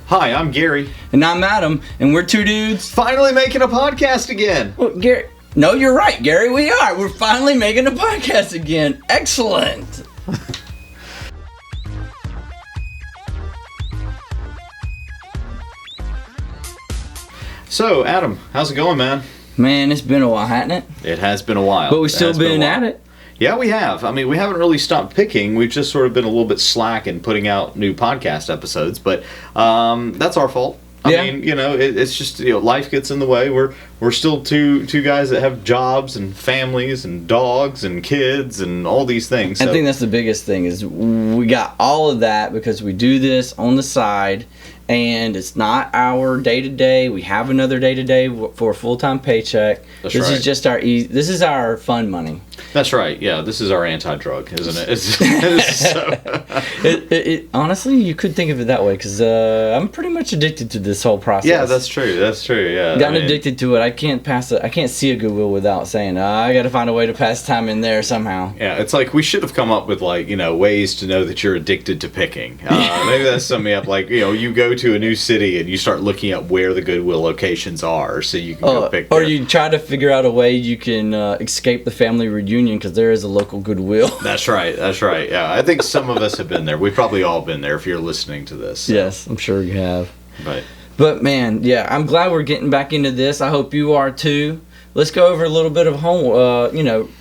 Hi, I'm Gary. And I'm Adam, and we're two dudes. Finally making a podcast again. Well, Gary, no, you're right, Gary. We are. We're finally making a podcast again. Excellent. So, Adam, how's it going, man? Man, it's been a while, hasn't it? It has been a while. But we've still been at it. Yeah, we have. I mean, we haven't really stopped picking. We've just sort of been a little bit slack in putting out new podcast episodes, but that's our fault. I mean, you know, it's just, you know, life gets in the way. We're still two guys that have jobs and families and dogs and kids and all these things. So. I think that's the biggest thing is we got all of that because we do this on the side, and it's not our day-to-day. We have another day-to-day for a full-time paycheck. That's this right. is just this is our fun money. That's right. Yeah, this is our anti-drug, isn't it? Honestly, you could think of it that way because I'm pretty much addicted to this whole process. Yeah, that's true. That's true. Yeah, Gotten addicted to it. I can't I can't see a Goodwill without saying I got to find a way to pass time in there somehow. Yeah, it's like we should have come up with ways to know that you're addicted to picking. Maybe that's summing up. You go to a new city and you start looking up where the Goodwill locations are, so you can go pick. Or you try to figure out a way you can escape the family reunion because there is a local Goodwill. That's right. That's right. Yeah, I think some of us have been there. We've probably all been there if you're listening to this. So. Yes, I'm sure you have. But man, yeah, I'm glad we're getting back into this. I hope you are too. Let's go over a little bit of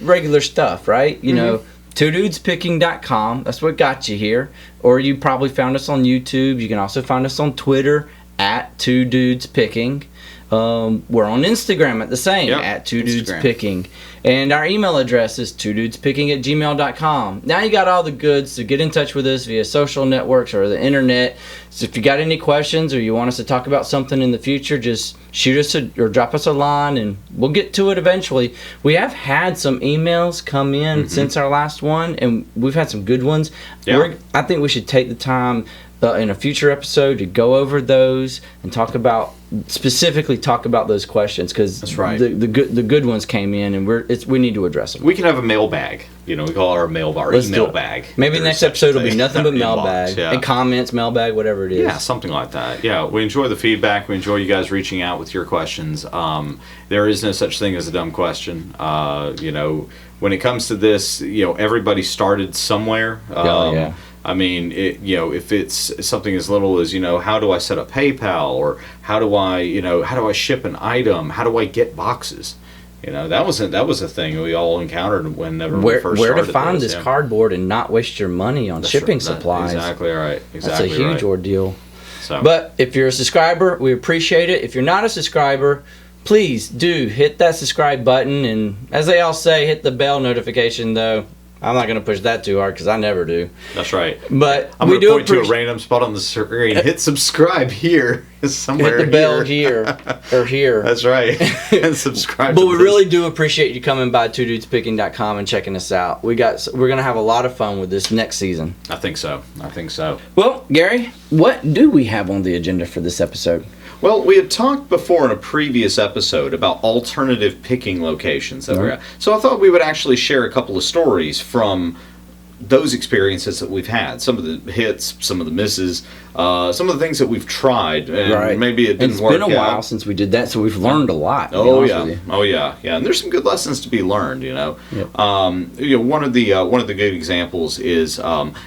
regular stuff, right? You know, twodudespicking.com. That's what got you here. Or you probably found us on YouTube. You can also find us on Twitter at twodudespicking. We're on Instagram at the same, at twodudespicking. And our email address is twodudespicking@gmail.com. Now you got all the goods to get in touch with us via social networks or the internet. So if you got any questions or you want us to talk about something in the future, just shoot us or drop us a line and we'll get to it eventually. We have had some emails come in since our last one, and we've had some good ones. Yeah. I think we should take the time in a future episode to go over those and specifically talk about those questions because the good ones came in and we need to address them. We can have a mailbag. You know, we call it our email bag. Maybe next episode will be nothing but mailbag and comments, mailbag, whatever it is. Yeah, something like that. Yeah, we enjoy the feedback. We enjoy you guys reaching out with your questions. There is no such thing as a dumb question. When it comes to this, everybody started somewhere. I mean, if it's something as little as, how do I set up PayPal, or how do I ship an item? How do I get boxes? That was a thing we all encountered whenever we first started. Where to find this cardboard and not waste your money on shipping supplies? Exactly right. That's a huge ordeal. But if you're a subscriber, we appreciate it. If you're not a subscriber, please do hit that subscribe button, and as they all say, hit the bell notification though. I'm not going to push that too hard because I never do. That's right. But I'm going to point to a random spot on the screen. Hit subscribe here. Somewhere hit the bell here or here. That's right. And subscribe. But we really do appreciate you coming by twodudespicking.com and checking us out. We're going to have a lot of fun with this next season. I think so. Well, Gary, what do we have on the agenda for this episode? Well, we had talked before in a previous episode about alternative picking locations that we're at. So I thought we would actually share a couple of stories from those experiences that we've had. Some of the hits, some of the misses, some of the things that we've tried, and maybe it didn't work out. It's been a while since we did that, so we've learned a lot. Oh yeah. And there's some good lessons to be learned. Yep. One of the good examples is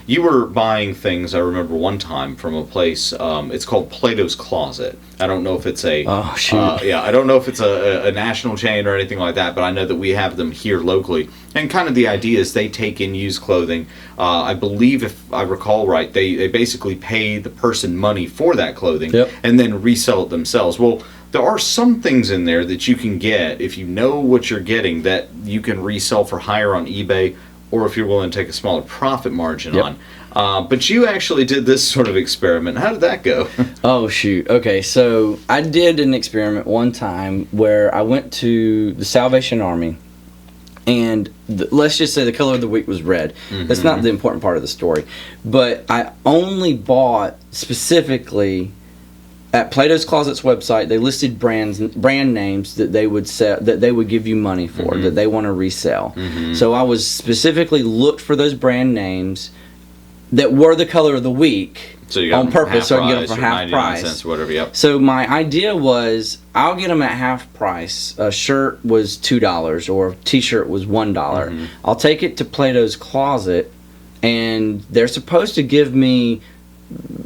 you were buying things. I remember one time from a place. It's called Plato's Closet. I don't know if it's a I don't know if it's a national chain or anything like that, but I know that we have them here locally. And kind of the idea is they take in used clothing. I believe, if I recall right, they basically pay the person money for that clothing and then resell it themselves. Well, there are some things in there that you can get if you know what you're getting that you can resell for higher on eBay, or if you're willing to take a smaller profit margin on. But you actually did this sort of experiment. How did that go? Oh, shoot. Okay, so I did an experiment one time where I went to the Salvation Army, and let's just say the color of the week was red. That's not the important part of the story. But I only bought specifically at Plato's Closet's website. They listed brand names that they would sell, that they would give you money for, that they want to resell. So I was specifically looked for those brand names that were the color of the week, So you got on purpose, so I can get them price for or half 99 price. cents or whatever. Yep. So my idea was, I'll get them at half price. A shirt was $2 or a t-shirt was $1. I'll take it to Plato's Closet, and they're supposed to give me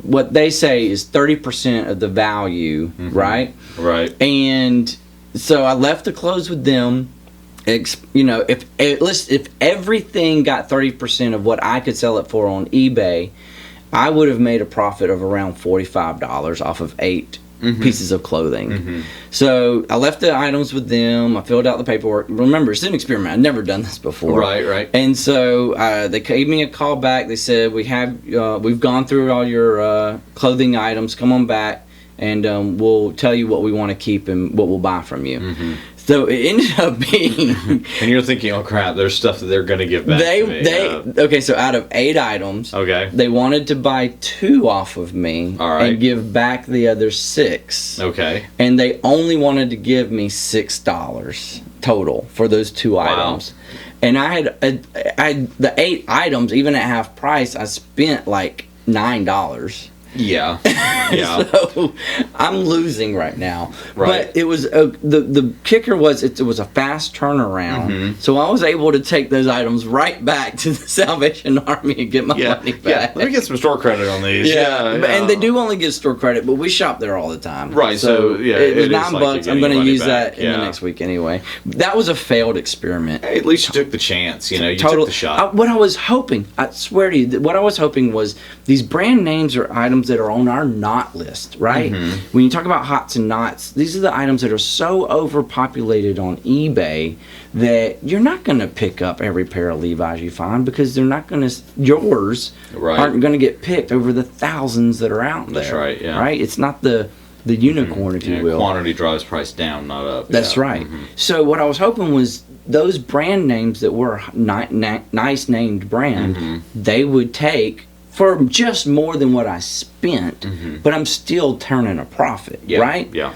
what they say is 30% of the value, right? Right. And so I left the clothes with them. You know, if everything got 30% of what I could sell it for on eBay, I would have made a profit of around $45 off of 8 pieces of clothing. So I left the items with them. I filled out the paperwork. Remember, it's an experiment. I've never done this before. Right. And so they gave me a call back. They said, we've gone through all your clothing items. Come on back, and we'll tell you what we want to keep and what we'll buy from you. So it ended up being... And you're thinking, oh crap, there's stuff that they're going to give back to me. Okay, so out of 8 items, they wanted to buy 2 off of me and give back the other 6. Okay. And they only wanted to give me $6 total for those 2 items. And I had the 8 items, even at half price, I spent like $9. Yeah. So I'm losing right now. Right. But it was the kicker was it was a fast turnaround. So I was able to take those items right back to the Salvation Army and get my money back. Yeah. Let me get some store credit on these. And they do only get store credit, but we shop there all the time. Right. So it was $9. Like I'm going to use that in the next week anyway. That was a failed experiment. Hey, at least you took the chance. You know, you took the shot. What I was hoping, I swear to you, what I was hoping was these brand names are items that are on our not list, right? When you talk about hots and knots, these are the items that are so overpopulated on eBay that you're not going to pick up every pair of Levi's you find, because they're not going to, yours aren't going to get picked over the thousands that are out there. That's right, yeah. Right? It's not the unicorn, if you will. Quantity drives price down, not up. That's right. So what I was hoping was those brand names that were nice named brand, they would take for just more than what I spent, but I'm still turning a profit, right? Yeah.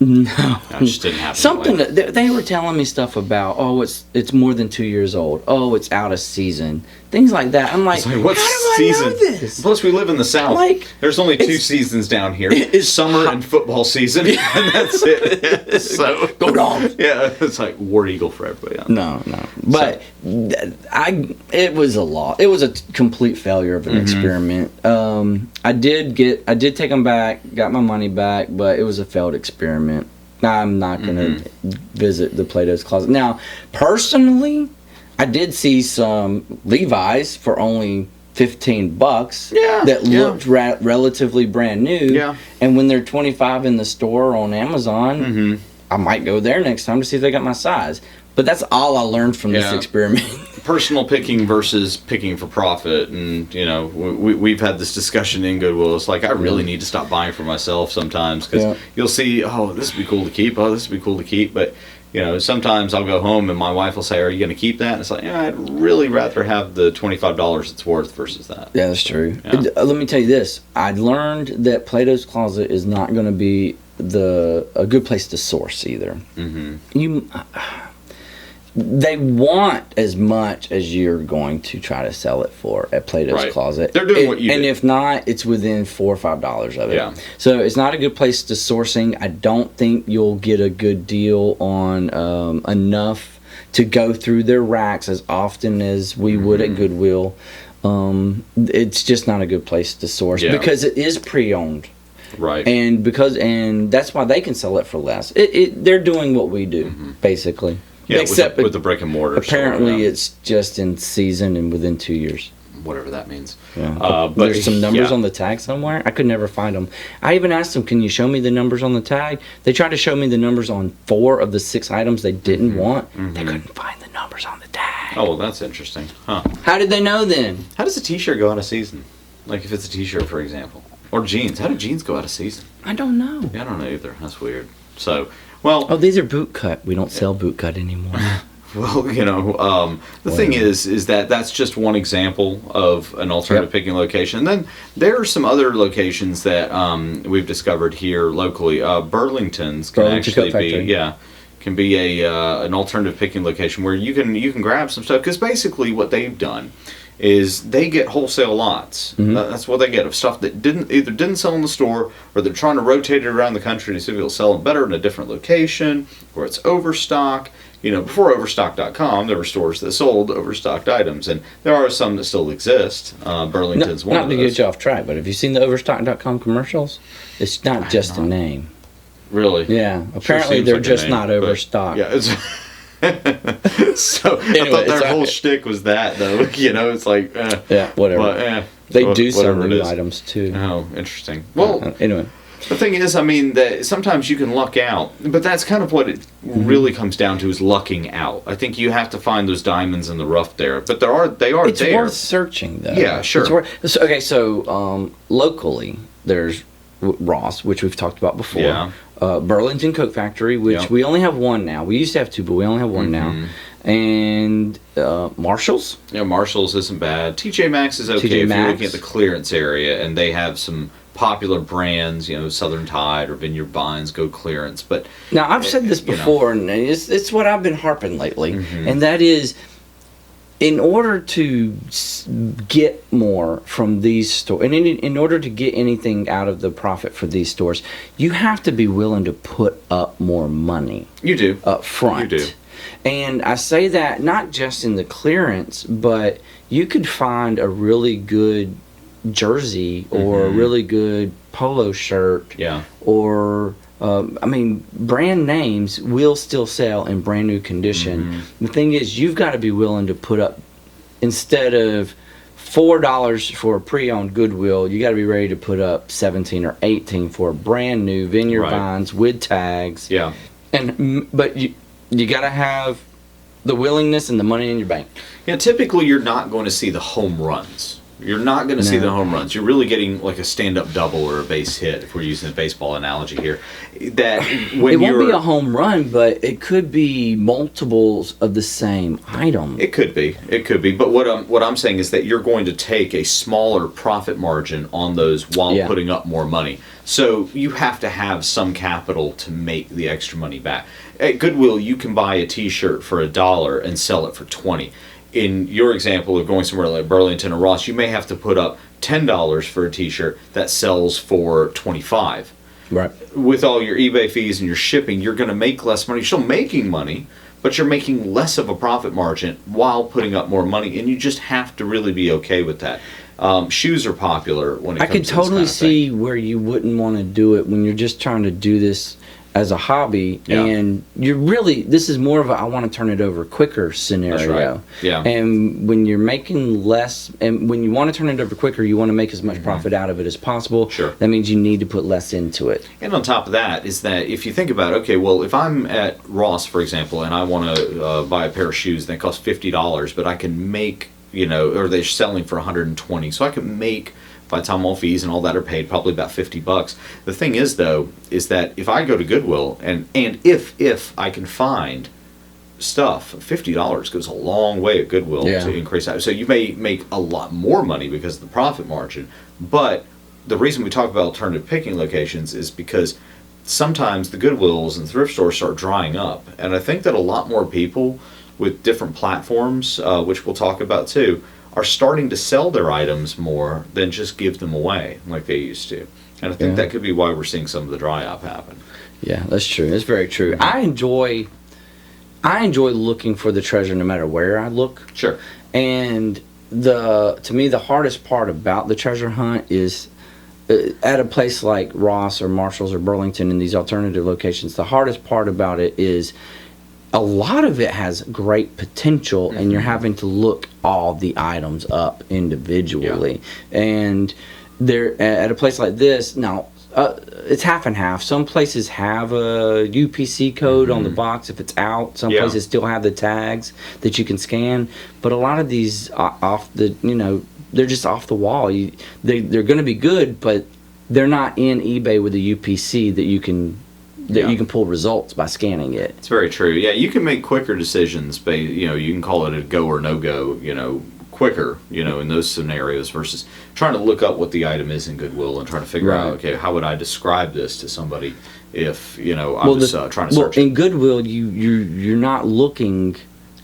No, that just didn't happen. Something that they were telling me stuff about. Oh, it's more than 2 years old. Oh, it's out of season. Things like that. I'm like, what's how do season? I know this? Plus, we live in the South. Like, there's only 2 seasons down here. It's summer and football season, and that's it. So go Dogs. Yeah, it's like War Eagle for everybody. No. But it was a lot. It was a complete failure of an experiment. I did take them back, got my money back, but it was a failed experiment. I'm not going to visit the Plato's Closet. Now, personally, I did see some Levi's for only $15 that looked relatively brand new. Yeah. And when they're $25 in the store on Amazon, I might go there next time to see if they got my size. But that's all I learned from this experiment. Personal picking versus picking for profit, and you know, we've had this discussion in Goodwill. It's like I really need to stop buying for myself sometimes, because you'll see, oh, this would be cool to keep. Oh, this would be cool to keep. But you know, sometimes I'll go home and my wife will say, "Are you going to keep that?" And it's like, yeah, I'd really rather have the $25 it's worth versus that. Yeah, that's true. Yeah. Let me tell you this: I learned that Plato's Closet is not going to be a good place to source either. They want as much as you're going to try to sell it for at Plato's Closet. They're doing what you and do. if not, it's within $4 or $5 of it. Yeah. So it's not a good place to sourcing. I don't think you'll get a good deal on enough to go through their racks as often as we would at Goodwill. It's just not a good place to source because it is pre-owned. Right. And that's why they can sell it for less. They're doing what we do, basically. Yeah, except with the brick and mortar. Apparently, it's just in season and within 2 years. Whatever that means. Yeah. But there's some numbers on the tag somewhere. I could never find them. I even asked them, "Can you show me the numbers on the tag?" They tried to show me the numbers on 4 of the 6 items they didn't want. They couldn't find the numbers on the tag. Oh, well, that's interesting. Huh? How did they know then? How does a T-shirt go out of season? Like if it's a T-shirt, for example, or jeans. How do jeans go out of season? I don't know. Yeah, I don't know either. That's weird. So, well. Oh, these are boot cut. We don't sell boot cut anymore. Well, you know, the thing is that that's just one example of an alternative picking location. And then there are some other locations that we've discovered here locally. Burlington's can actually be an alternative picking location where you can grab some stuff, because basically what they've done is they get wholesale lots. That's what they get of stuff that didn't sell in the store, or they're trying to rotate it around the country and see if it'll sell it better in a different location, or it's overstock. Before Overstock.com, there were stores that sold overstocked items, and there are some that still exist. Burlington's one of those. Not to get you off track, but have you seen the Overstock.com commercials? It's not just a name. Really? Yeah. Apparently, they're just not overstocked. Yeah. So anyway, I thought their whole shtick was that, though. It's like, yeah, whatever. But, they do sell new items too. Oh, interesting. Well, anyway. The thing is, that sometimes you can luck out, but that's kind of what it really comes down to, is lucking out. I think you have to find those diamonds in the rough there, but they are there. It's worth searching, though. Yeah, sure. So locally, there's Ross, which we've talked about before. Yeah. Burlington Coat Factory, which we only have one now. We used to have two, but we only have one now. And Marshalls. Yeah, Marshalls isn't bad. TJ Maxx is okay if you're looking at the clearance area, and they have some popular brands, Southern Tide or Vineyard Vines go clearance. But now I've said this before, and it's what I've been harping lately, and that is, in order to get more from these stores, and in order to get anything out of the profit for these stores, you have to be willing to put up more money. You do. Up front. You do. And I say that not just in the clearance, but you could find a really good jersey or a really good polo shirt, or brand names will still sell in brand new condition. The thing is, you've got to be willing to put up, instead of $4 for a pre-owned Goodwill, you got to be ready to put up 17 or 18 for a brand new Vineyard Vines with tags. Yeah. But you got to have the willingness and the money in your bank. Yeah, typically you're not going to see the home runs. You're not going to see the home runs. You're really getting like a stand-up double or a base hit, if we're using the baseball analogy here. That when it won't be a home run, but it could be multiples of the same item. It could be. But what I'm saying is that you're going to take a smaller profit margin on those while putting up more money. So you have to have some capital to make the extra money back. At Goodwill, you can buy a T-shirt for $1 and sell it for $20. In your example of going somewhere like Burlington or Ross, you may have to put up $10 for a T-shirt that sells for $25. Right. With all your eBay fees and your shipping, you're going to make less money. You're still making money, but you're making less of a profit margin while putting up more money, and you just have to really be okay with that. Shoes are popular when it comes to this kind of thing. I could totally see where you wouldn't want to do it when you're just trying to do this as a hobby, and this is more of a I want to turn it over quicker scenario. That's right. Yeah. And when you're making less, and when you want to turn it over quicker, you want to make as much profit out of it as possible. Sure. That means you need to put less into it. And on top of that is that if you think about, okay, well, if I'm at Ross, for example, and I want to buy a pair of shoes that cost $50, but I can make, or they're selling for $120, so I can make, by the time all fees and all that are paid, probably about $50. The thing is, though, is that if I go to Goodwill and if I can find stuff, $50 goes a long way at Goodwill to increase that. So you may make a lot more money because of the profit margin. But the reason we talk about alternative picking locations is because sometimes the Goodwills and thrift stores start drying up. And I think that a lot more people with different platforms, which we'll talk about too, are starting to sell their items more than just give them away like they used to. And I think that could be why we're seeing some of the dry up happen. Yeah, that's true. That's very true. I enjoy looking for the treasure no matter where I look. Sure. And to me the hardest part about the treasure hunt is at a place like Ross or Marshalls or Burlington in these alternative locations. The hardest part about it is a lot of it has great potential, and you're having to look all the items up individually. And there, at a place like this, now it's half and half. Some places have a UPC code on the box if it's out. Some places still have the tags that you can scan. But a lot of these they're just off the wall. They're going to be good, but they're not in eBay with a UPC that you can pull results by scanning it. It's very true. Yeah, you can make quicker decisions. You can call it a go or no go. Quicker. In those scenarios versus trying to look up what the item is in Goodwill and trying to figure out, okay, how would I describe this to somebody if I was trying to search. Well, in Goodwill, you're not looking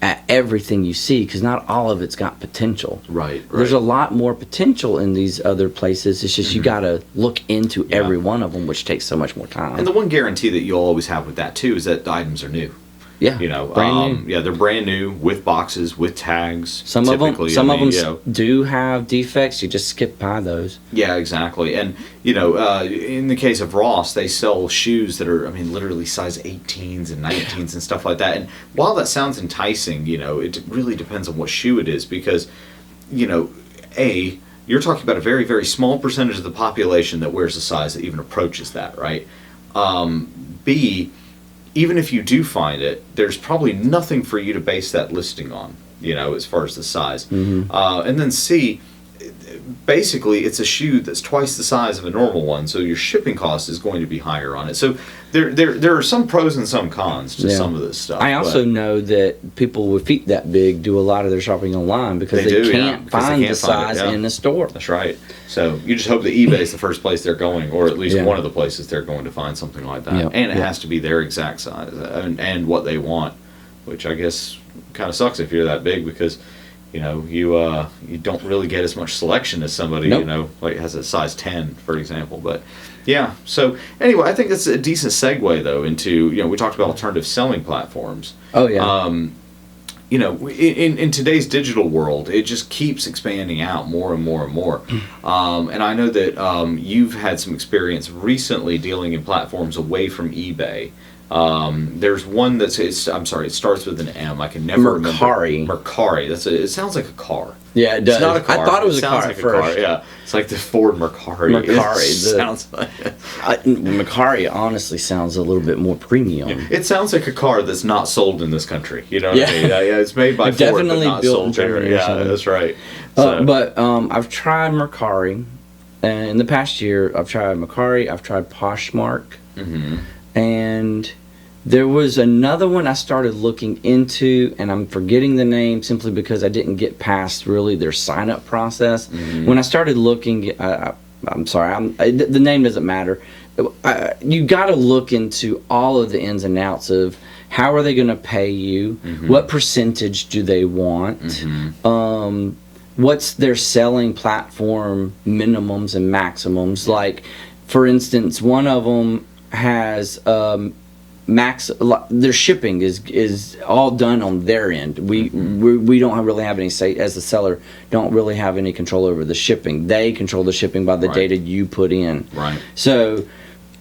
at everything you see, because not all of it's got potential. Right. There's a lot more potential in these other places. It's just you got to look into every one of them, which takes so much more time. And the one guarantee that you'll always have with that too is that the items are new. Yeah, brand new. Yeah, they're brand new with boxes, with tags. Some of them do have defects. You just skip by those. Yeah, exactly. And in the case of Ross, they sell shoes that are, literally size 18s and 19s and stuff like that. And while that sounds enticing, it really depends on what shoe it is, because, A, you're talking about a very, very small percentage of the population that wears a size that even approaches that, right? B, even if you do find it, there's probably nothing for you to base that listing on, as far as the size. And then C, basically it's a shoe that's twice the size of a normal one, so your shipping cost is going to be higher on it. So there are some pros and some cons to some of this stuff. I also know that people with feet that big do a lot of their shopping online because they can't find the size in the store. That's right. So you just hope that eBay is the first place they're going, or at least one of the places they're going to find something like that. And it has to be their exact size and what they want, which I guess kind of sucks if you're that big, because you don't really get as much selection as somebody like has a size 10, for example. But yeah, so anyway, I think that's a decent segue though into we talked about alternative selling platforms. Oh yeah. In today's digital world, it just keeps expanding out more and more and more. And I know that you've had some experience recently dealing in platforms away from eBay. There's one it starts with an M. I can never remember. Mercari. It sounds like a car. Yeah, it does. It's not a car. I thought it was a car at first. Yeah, it's like the Ford Mercari. Sounds like Mercari honestly sounds a little bit more premium. Yeah. It sounds like a car that's not sold in this country. You know what I mean? Yeah, it's made by Ford, definitely but not built sold in Germany. Yeah, that's right. So. But I've tried Mercari, and in the past year, I've tried Mercari. I've tried Poshmark, and there was another one I started looking into, and I'm forgetting the name simply because I didn't get past really their sign-up process. When I started looking, I'm sorry, the name doesn't matter. You got to look into all of the ins and outs of how are they going to pay you, what percentage do they want, what's their selling platform minimums and maximums. Like, for instance, one of them has their shipping is all done on their end. We don't really have any say as the seller. Don't really have any control over the shipping. They control the shipping by the data you put in. Right. So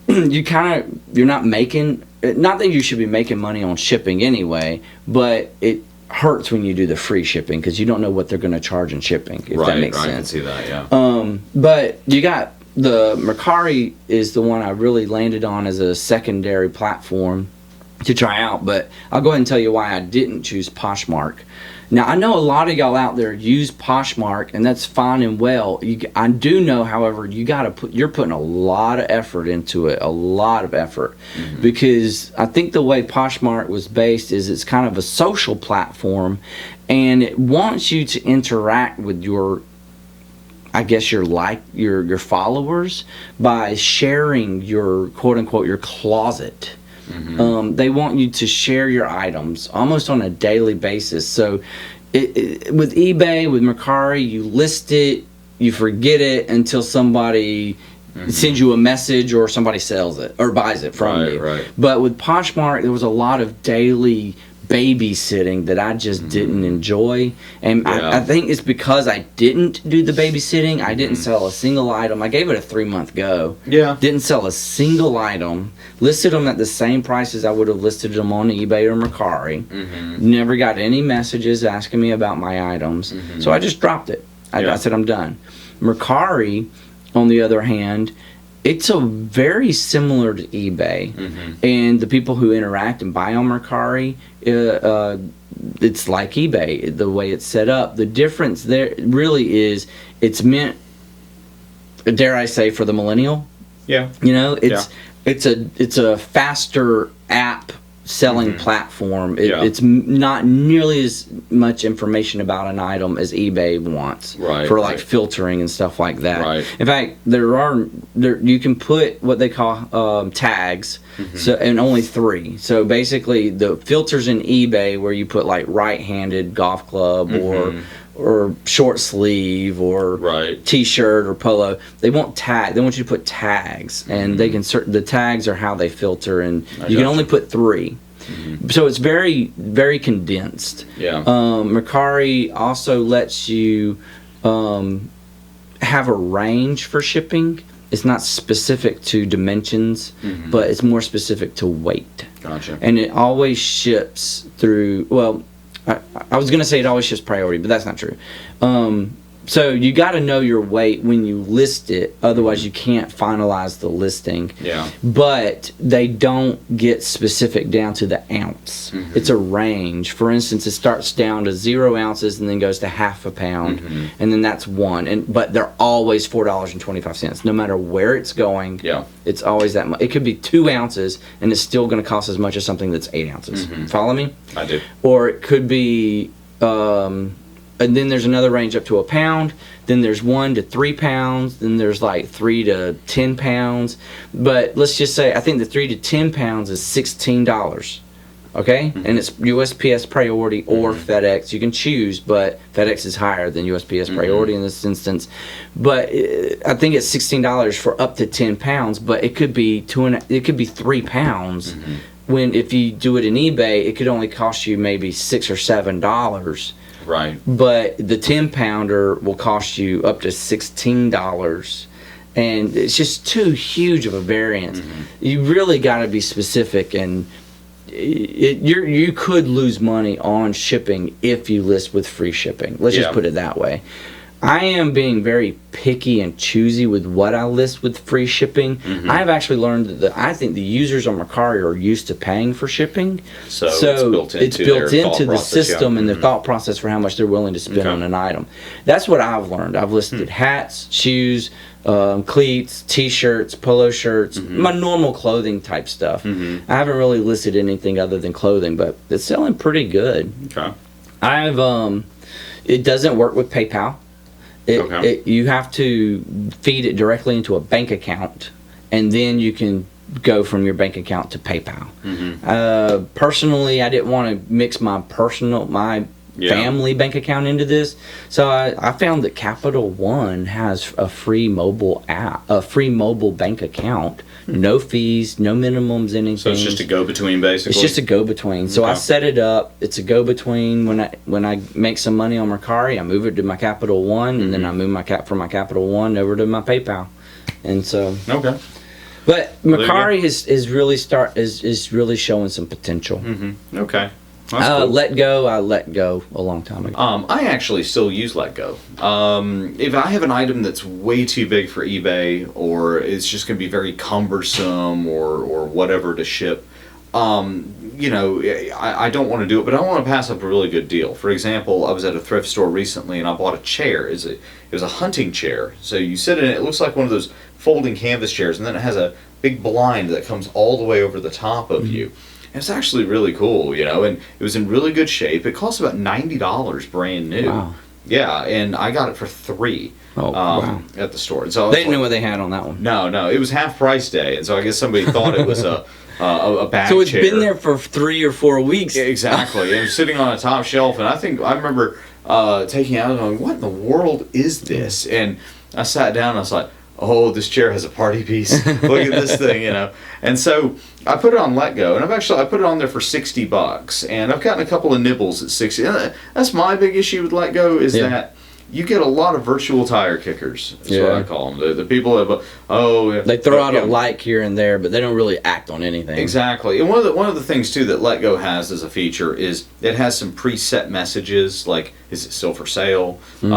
you're not making. Not that you should be making money on shipping anyway, but it hurts when you do the free shipping because you don't know what they're going to charge in shipping. If that makes sense. I can see that. Yeah. But you got. The Mercari is the one I really landed on as a secondary platform to try out, but I'll go ahead and tell you why I didn't choose Poshmark. Now, I know a lot of y'all out there use Poshmark, and that's fine and well. I do know, however, you're putting a lot of effort into it, a lot of effort, because I think the way Poshmark was based is it's kind of a social platform, and it wants you to interact with your followers by sharing your quote unquote your closet. They want you to share your items almost on a daily basis. So with eBay, with Mercari, you list it, you forget it until somebody sends you a message or somebody sells it or buys it from you. Right. But with Poshmark, there was a lot of daily babysitting that I just didn't enjoy, and I think it's because I didn't do the babysitting. I didn't sell a single item. I gave it a 3-month go. Didn't sell a single item. Listed them at the same price as I would have listed them on eBay or Mercari. Never got any messages asking me about my items, so I just dropped it. I said I'm done. Mercari, on the other hand, it's a very similar to eBay, and the people who interact and buy on Mercari, it's like eBay, the way it's set up. The difference there really is it's meant, dare I say, for the millennial. It's a faster app selling platform. It's not nearly as much information about an item as eBay wants for like filtering and stuff like that. Right. In fact, you can put what they call tags, so and only 3. So basically, the filters in eBay where you put like right-handed golf club or short sleeve or t-shirt or polo, they want you to put tags, and they can the tags are how they filter, and you can only put 3. So it's very, very condensed. Mercari also lets you have a range for shipping. It's not specific to dimensions, but it's more specific to weight. Gotcha. And it always ships through, well, I was going to say it always ships priority, but that's not true. So you got to know your weight when you list it, otherwise you can't finalize the listing. But they don't get specific down to the ounce. It's a range. For instance, it starts down to 0 ounces and then goes to half a pound, and then that's 1. But they're always $4.25, no matter where it's going. It's always that much. It could be 2 ounces, and it's still going to cost as much as something that's 8 ounces. Follow me? I do. Or it could be. And then there's another range up to a pound. Then there's 1 to 3 pounds. Then there's like 3 to 10 pounds. But let's just say I think the 3 to 10 pounds is $16. Okay, and it's USPS priority or FedEx. You can choose, but FedEx is higher than USPS priority in this instance. But I think it's $16 for up to 10 pounds. But it could be 3 pounds. When if you do it in eBay, it could only cost you maybe $6 or $7. Right. But the 10-pounder will cost you up to $16. And it's just too huge of a variance. You really got to be specific, and you could lose money on shipping if you list with free shipping. Let's just put it that way. I am being very picky and choosy with what I list with free shipping. I have actually learned that I think the users on Mercari are used to paying for shipping. So it's built into the system and the thought process for how much they're willing to spend on an item. That's what I've learned. I've listed hats, shoes, cleats, t-shirts, polo shirts, my normal clothing type stuff. I haven't really listed anything other than clothing, but it's selling pretty good. It doesn't work with PayPal. You have to feed it directly into a bank account, and then you can go from your bank account to PayPal. Personally, I didn't want to mix my family bank account into this, so I found that Capital One has a free mobile app, a free mobile bank account. No fees, no minimums, anything. So it's just a go-between, basically? It's just a go-between. So I set it up. It's a go-between. When I make some money on Mercari, I move it to my Capital One, and then I move from my Capital One over to my PayPal. And so... But Mercari is really showing some potential. Okay. Cool. I let go a long time ago. I actually still use Let Go. If I have an item that's way too big for eBay, or it's just going to be very cumbersome or whatever to ship, I don't want to do it, but I don't want to pass up a really good deal. For example, I was at a thrift store recently and I bought a chair. It was a hunting chair. So you sit in it, it looks like one of those folding canvas chairs, and then it has a big blind that comes all the way over the top of you. It's actually really cool, and it was in really good shape. It cost about $90 brand new. Wow. Yeah, and I got it for $3 at the store. And so they didn't know what they had on that one. No, it was half price day, and so I guess somebody thought it was a bag So it's chair. been there for 3 or 4 weeks. Yeah, exactly. It was sitting on a top shelf, and I remember taking it out and going, what in the world is this? And I sat down and I was like, oh, this chair has a party piece. Look at this thing, And so I put it on Let Go, and I put it on there for $60, and I've gotten a couple of nibbles at $60. That's my big issue with Let Go is that you get a lot of virtual tire kickers. That's what I call them. The people that they throw out a like here and there, but they don't really act on anything. Exactly. And one of the things too that Let Go has as a feature is it has some preset messages like, is it still for sale? Is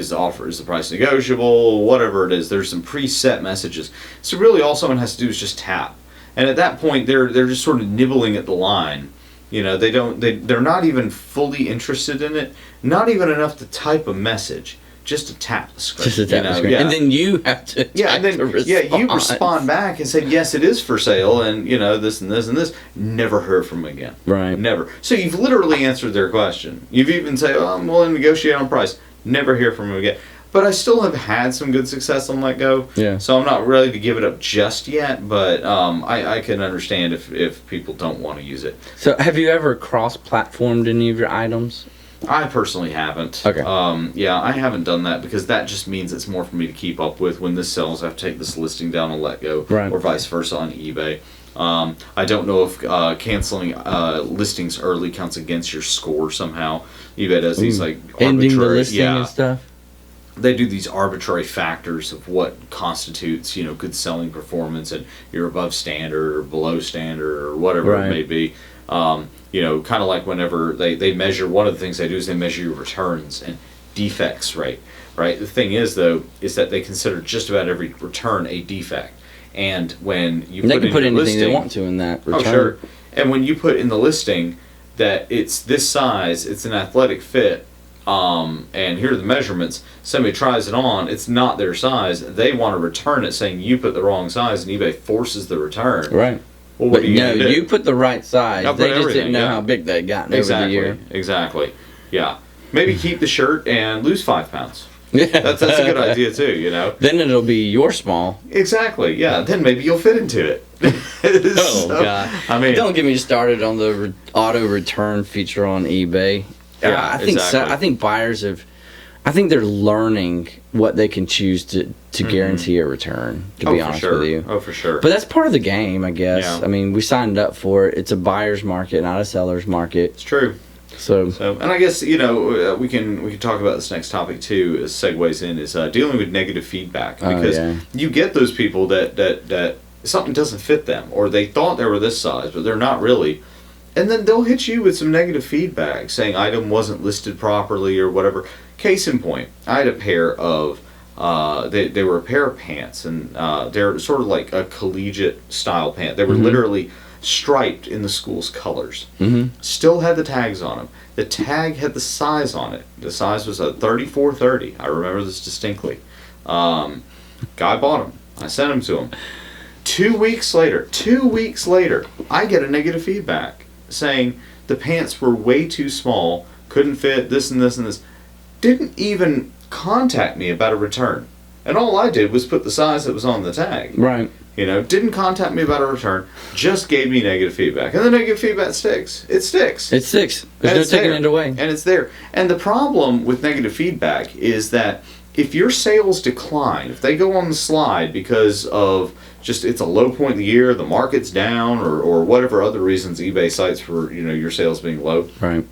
the price negotiable? Whatever it is, there's some preset messages. So really all someone has to do is just tap. And at that point they're just sort of nibbling at the line. They're not even fully interested in it, not even enough to type a message, just to tap the screen. Just to tap the screen. Yeah. And then you have to you respond back and say, yes, it is for sale, and this and this and this. Never heard from them again. Right. Never. So you've literally answered their question. You've even said, oh, I'm willing to negotiate on price. Never hear from them again. But I still have had some good success on Let Go. Yeah. So I'm not ready to give it up just yet, but I can understand if people don't want to use it. So have you ever cross-platformed any of your items? I personally haven't. Okay. I haven't done that because that just means it's more for me to keep up with. When this sells, I have to take this listing down on Let Go, right. or vice versa on eBay. I don't know if canceling listings early counts against your score somehow. eBay does these like ending arbitrary, the listing and stuff. They do these arbitrary factors of what constitutes, good selling performance, and you're above standard or below standard or whatever right. it may be. Kind of like whenever they measure, one of the things they do is they measure your returns and defects rate, right? The thing is, though, is that they consider just about every return a defect. And when you they can put anything listing, they want to in that return. Oh, sure. And when you put in the listing that it's this size, it's an athletic fit, and here are the measurements, somebody tries it on, it's not their size, they want to return it saying you put the wrong size, and eBay forces the return. Right. Well, what but do do? You put the right size. They just didn't know yeah. how big they'd gotten exactly, over the year. Exactly. Yeah. Maybe keep the shirt and lose 5 pounds. Yeah. That's a good idea too, Then it'll be your small. Exactly. Yeah. Then maybe you'll fit into it. God. I mean, don't get me started on the auto return feature on eBay. Yeah, I think exactly. I think buyers I think they're learning what they can choose to guarantee a return, to be honest with you. Oh, for sure. But that's part of the game, I guess. Yeah. I mean, we signed up for it. It's a buyer's market, not a seller's market. It's true. So and I guess, we can talk about this next topic too, as segues in, is dealing with negative feedback. Because you get those people that something doesn't fit them, or they thought they were this size, but they're not really. And then they'll hit you with some negative feedback, saying item wasn't listed properly or whatever. Case in point, I had a pair of, they were a pair of pants, and they're sort of like a collegiate style pant. They were literally striped in the school's colors. Still had the tags on them. The tag had the size on it. The size was a 34-30. I remember this distinctly. Guy bought them. I sent them to him. 2 weeks later, I get a negative feedback saying the pants were way too small, couldn't fit, this and this and this. Didn't even contact me about a return. And all I did was put the size that was on the tag. Right. Didn't contact me about a return, just gave me negative feedback. And the negative feedback sticks. It sticks. It sticks. There's no taking it away. And it's there. And the problem with negative feedback is that if your sales decline, if they go on the slide because of just it's a low point of the year, the market's down, or whatever other reasons eBay cites for your sales being low. Right.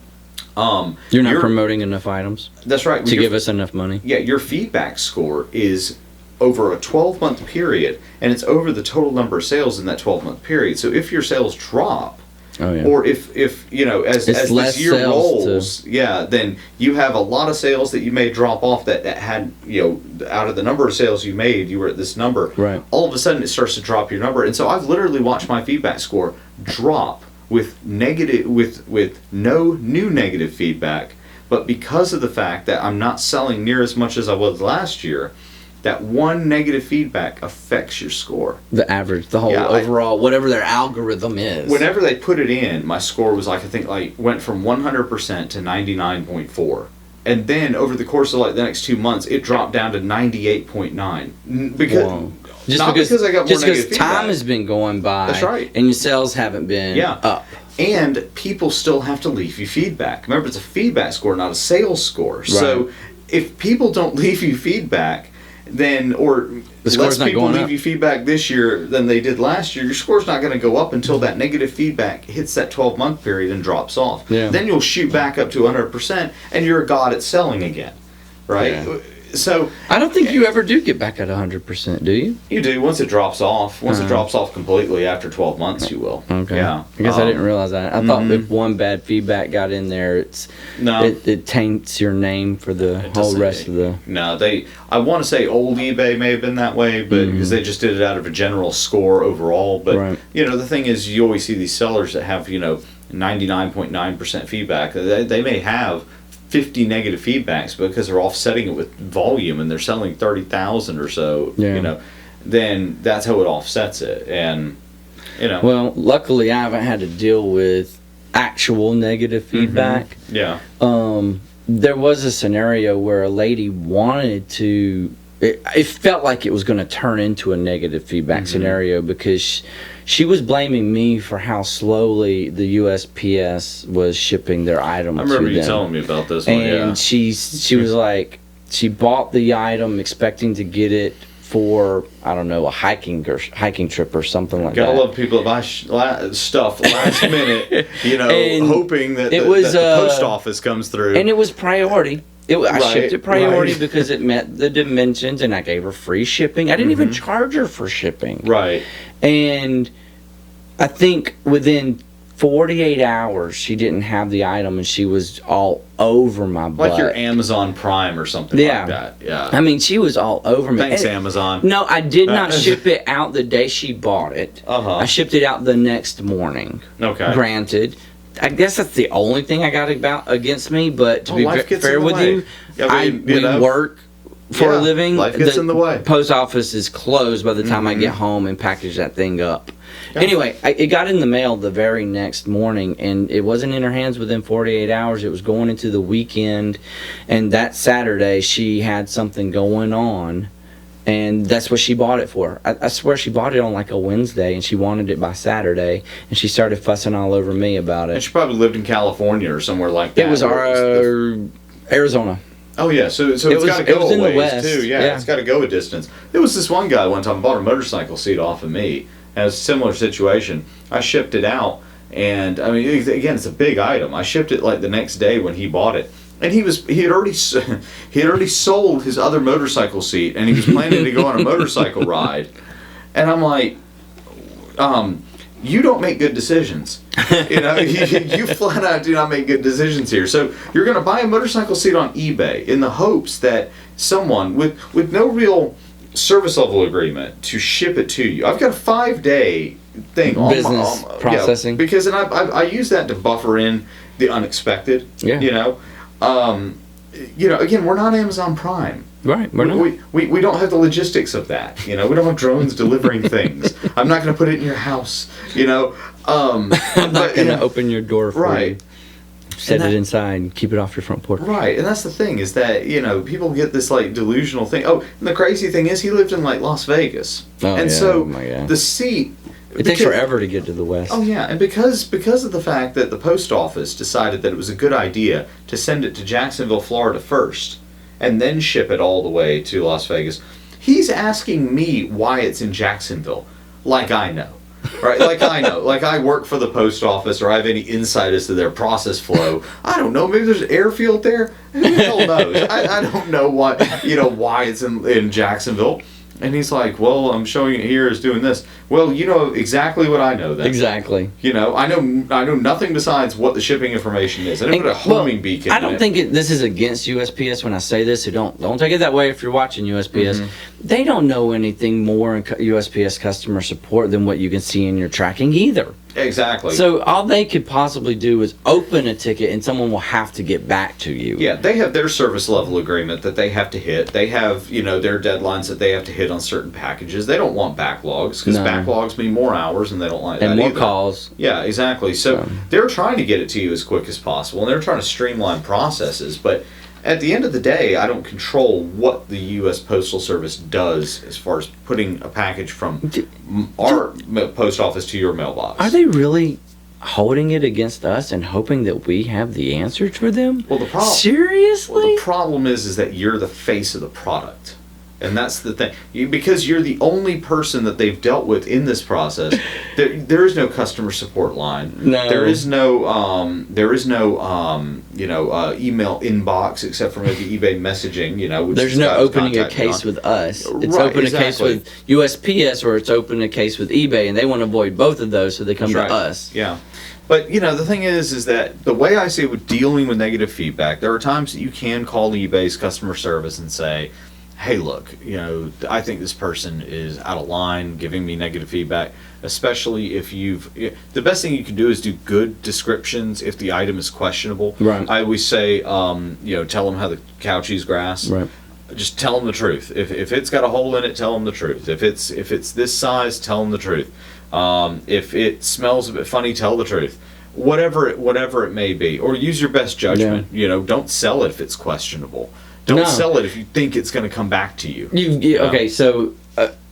You're not promoting enough items. That's right. To give us enough money. Yeah, your feedback score is over a 12-month period, and it's over the total number of sales in that 12-month period. So if your sales drop, or if as this year rolls, then you have a lot of sales that you may drop off that had, out of the number of sales you made, you were at this number. Right. All of a sudden it starts to drop your number. And so I've literally watched my feedback score drop with no new negative feedback, but because of the fact that I'm not selling near as much as I was last year, that one negative feedback affects your score. The average, the whole overall, whatever their algorithm is. Whenever they put it in, my score was went from 100% to 99.4. And then over the course of the next 2 months, it dropped down to 98.9. Because because I got more negative feedback. Time has been going by. That's right. And your sales haven't been up. And people still have to leave you feedback. Remember, it's a feedback score, not a sales score. Right. So if people don't leave you feedback, then less people leave you feedback this year than they did last year, your score's not going to go up until that negative feedback hits that 12-month period and drops off. Yeah. Then you'll shoot back up to 100%, and you're a god at selling again, right? Yeah. So I don't think you ever do get back at 100%, do you? You do once it drops off. Once it drops off completely after 12 months, you will. Okay. Yeah. I guess I didn't realize that. I thought if one bad feedback got in there, it taints your name for the whole rest of the. No, I want to say old eBay may have been that way, but because they just did it out of a general score overall. But the thing is, you always see these sellers that have 99.9% feedback. They may have 50 negative feedbacks because they're offsetting it with volume and they're selling 30,000 or so, then that's how it offsets it. And, Well, luckily I haven't had to deal with actual negative feedback. Yeah. There was a scenario where a lady wanted to, it felt like it was going to turn into a negative feedback scenario because she was blaming me for how slowly the USPS was shipping their item to them. I remember you telling me about this one, and she was like, she bought the item expecting to get it for, I don't know, a hiking trip or something like that. Gotta love people that buy stuff last minute, hoping that the post office comes through. And it was priority. I shipped it priority because it met the dimensions, and I gave her free shipping. I didn't even charge her for shipping. Right. And I think within 48 hours, she didn't have the item, and she was all over my butt. Like your Amazon Prime or something like that. Yeah. I mean, she was all over me. Thanks, Amazon. No, I did not ship it out the day she bought it. I shipped it out the next morning. Okay. Granted. I guess that's the only thing I got against me, but to be fair with you, we work for a living. Life gets in the way. Post office is closed by the time I get home and package that thing up. Yeah. Anyway, it got in the mail the very next morning, and it wasn't in her hands within 48 hours. It was going into the weekend, and that Saturday she had something going on. And that's what she bought it for. I swear she bought it on like a Wednesday, and she wanted it by Saturday, and she started fussing all over me about it. And she probably lived in California or somewhere like that. It was Arizona. Oh yeah, so it's got to go a ways too. Yeah, it's got to go a distance. There was this one guy one time bought a motorcycle seat off of me. And it was a similar situation. I shipped it out, and I mean, again, it's a big item. I shipped it like the next day when he bought it. And he had already sold his other motorcycle seat, and he was planning to go on a motorcycle ride. And I'm like, you don't make good decisions. You flat out do not make good decisions here. So you're going to buy a motorcycle seat on eBay in the hopes that someone with no real service level agreement to ship it to you. I've got a 5-day thing business processing because I use that to buffer in the unexpected. Yeah. Again, we're not Amazon Prime. Right, we're not. We don't have the logistics of that. We don't have drones delivering things. I'm not going to put it in your house. I'm not going to open your door for you. Set it inside and keep it off your front porch. Right, and that's the thing is that people get this like delusional thing. Oh, and the crazy thing is he lived in like Las Vegas, the seat. It takes forever to get to the West. Oh yeah, and because of the fact that the post office decided that it was a good idea to send it to Jacksonville, Florida first, and then ship it all the way to Las Vegas, he's asking me why it's in Jacksonville, like I know. Right, like I know, like I work for the post office, or I have any insight as to their process flow. I don't know. Maybe there's an airfield there. Who the hell knows? I don't know why it's in Jacksonville. And he's like, well, I'm showing it here as doing this. Well, you know exactly what I know then. Exactly. I know nothing besides what the shipping information is. I didn't put a homing beacon I don't think this is against USPS when I say this. So don't take it that way if you're watching USPS. They don't know anything more in USPS customer support than what you can see in your tracking either. Exactly. So all they could possibly do is open a ticket, and someone will have to get back to you. Yeah, they have their service level agreement that they have to hit. They have, their deadlines that they have to hit on certain packages. They don't want backlogs because backlogs mean more hours, and they don't like that and more either. Calls. Yeah, exactly. So they're trying to get it to you as quick as possible, and they're trying to streamline processes. But at the end of the day, I don't control what the U.S. Postal Service does as far as putting a package from our post office to your mailbox. Are they really holding it against us and hoping that we have the answer for them? Well, seriously? Well, the problem is that you're the face of the product. And that's the thing. Because you're the only person that they've dealt with in this process. There is no customer support line. No. There is no email inbox except for maybe eBay messaging. Which there's no opening a case with us. It's open a case with USPS, or it's open a case with eBay, and they want to avoid both of those, so they come to us. Yeah. But, the thing is that the way I see it with dealing with negative feedback, there are times that you can call eBay's customer service and say, hey, look, I think this person is out of line, giving me negative feedback, especially if the best thing you can do is do good descriptions if the item is questionable. Right. I always say, tell them how the cow chews grass. Right. Just tell them the truth. If it's got a hole in it, tell them the truth. If it's this size, tell them the truth. If it smells a bit funny, tell the truth. Whatever it may be, or use your best judgment. Yeah. Don't sell it if it's questionable. Don't sell it if you think it's going to come back to you. Okay, so